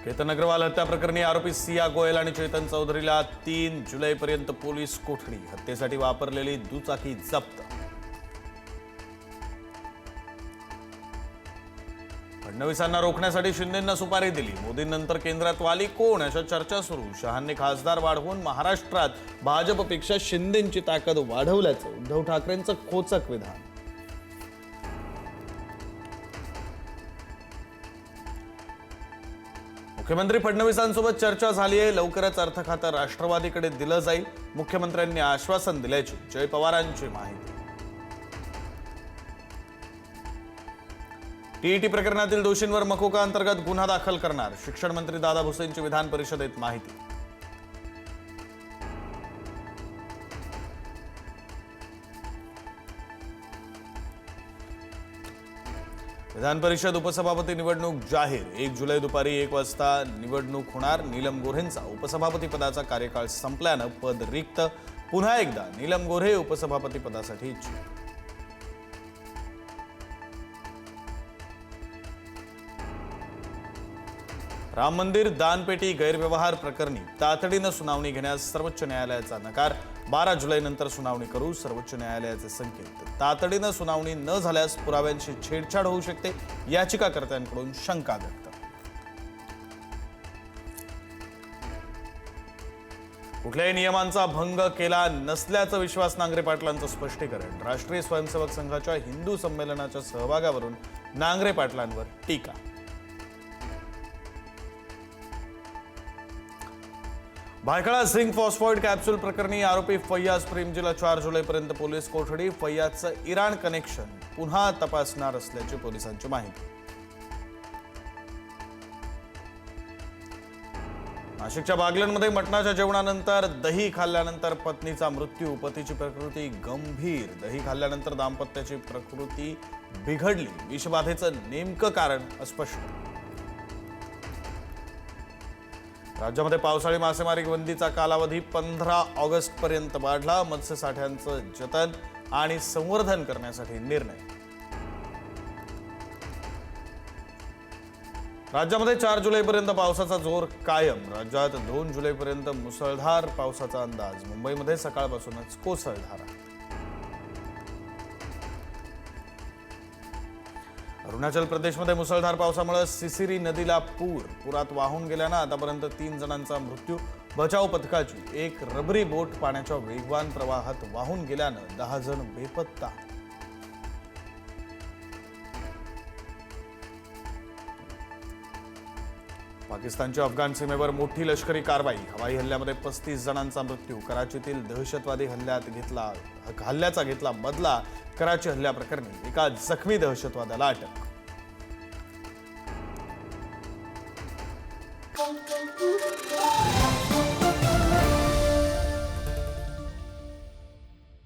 केतन अग्रवाल हत्या प्रकरणी आरोपी सिया गोयल आणि चेतन चौधरीला 3 जुलैपर्यंत पोलीस कोठडी. हत्येसाठी वापरलेली दुचाकी जप्त. फडणवीसांना रोखण्यासाठी शिंदेंना सुपारी दिली. मोदींनंतर केंद्रात वाली कोण अशा चर्चा सुरू. शहांनी खासदार वाढवून महाराष्ट्रात भाजपपेक्षा शिंदेंची ताकद वाढवल्याचं उद्धव ठाकरेंचं खोचक विधान. मुख्यमंत्री फडणवीसांसोबत चर्चा झाली आहे. लवकरच अर्थ खातं राष्ट्रवादीकडे दिलं जाईल. मुख्यमंत्र्यांनी आश्वासन दिल्याची जय पवारांची माहिती. टीईटी प्रकरणातील दोषींवर मकोका अंतर्गत गुन्हा दाखल करणार. शिक्षण मंत्री दादा भुसेंची विधान परिषदेत माहिती. विधान परिषद उपसभापती निवडणूक जाहीर. 1 जुलै दुपारी 1 वाजता निवडणूक होणार. नीलम गोऱ्हेंचा उपसभापती पदाचा कार्यकाळ संपल्यानं पद रिक्त. पुन्हा एकदा नीलम गोऱ्हे उपसभापती पदासाठी इच्छुक. राम मंदिर दानपेटी गैरव्यवहार प्रकरणी तातडीनं सुनावणी घेण्यास सर्वोच्च न्यायालयाचा नकार. 12 जुलैनंतर सुनावणी करू सर्वोच्च न्यायालयाचे संकेत. तातडीनं सुनावणी न झाल्यास पुराव्यांशी छेडछाड होऊ शकते. याचिकाकर्त्यांकडून शंका व्यक्त. कुठल्याही नियमांचा भंग केला नसल्याचं विश्वास नांगरे पाटलांचं स्पष्टीकरण. राष्ट्रीय स्वयंसेवक संघाच्या हिंदू संमेलनाच्या सहभागावरून नांगरे पाटलांवर टीका. भायखळा झिंक फॉस्फोइड कॅप्सूल प्रकरणी आरोपी फैयाज प्रेमजीला 4 जुलैपर्यंत पोलीस कोठडी. फैयाजचं इराण कनेक्शन पुन्हा तपासणार असल्याची पोलिसांची माहिती. नाशिकच्या बागलनमध्ये मटणाच्या जेवणानंतर दही खाल्ल्यानंतर पत्नीचा मृत्यू. पतीची प्रकृती गंभीर. दही खाल्ल्यानंतर दाम्पत्याची प्रकृती बिघडली. विषबाधेचं नेमकं कारण अस्पष्ट. राज्यामध्ये पावसाळी मासेमारी बंदीचा कालावधी 15 ऑगस्टपर्यंत वाढला. मत्स्यसाठ्यांचं जतन आणि संवर्धन करण्यासाठी निर्णय. राज्यामध्ये 4 जुलैपर्यंत पावसाचा जोर कायम. राज्यात 2 जुलैपर्यंत मुसळधार पावसाचा अंदाज. मुंबईमध्ये सकाळपासूनच कोसळधार. अरुणाचल प्रदेशमध्ये मुसळधार पावसामुळे सिसिरी नदीला पुरात वाहून गेल्यानं आतापर्यंत 3 जणांचा मृत्यू. बचाव पथकाची एक रबरी बोट पाण्याच्या वेगवान प्रवाहात वाहून गेल्यानं 10 जण बेपत्ता. पाकिस्तानच्या अफगाण सीमेवर मोठी लष्करी कारवाई. हवाई हल्ल्यामध्ये 35 जणांचा मृत्यू. कराचीतील दहशतवादी हल्ल्याचा घेतला बदला. कराची हल्ल्याप्रकरणी एका जखमी दहशतवाद्याला अटक.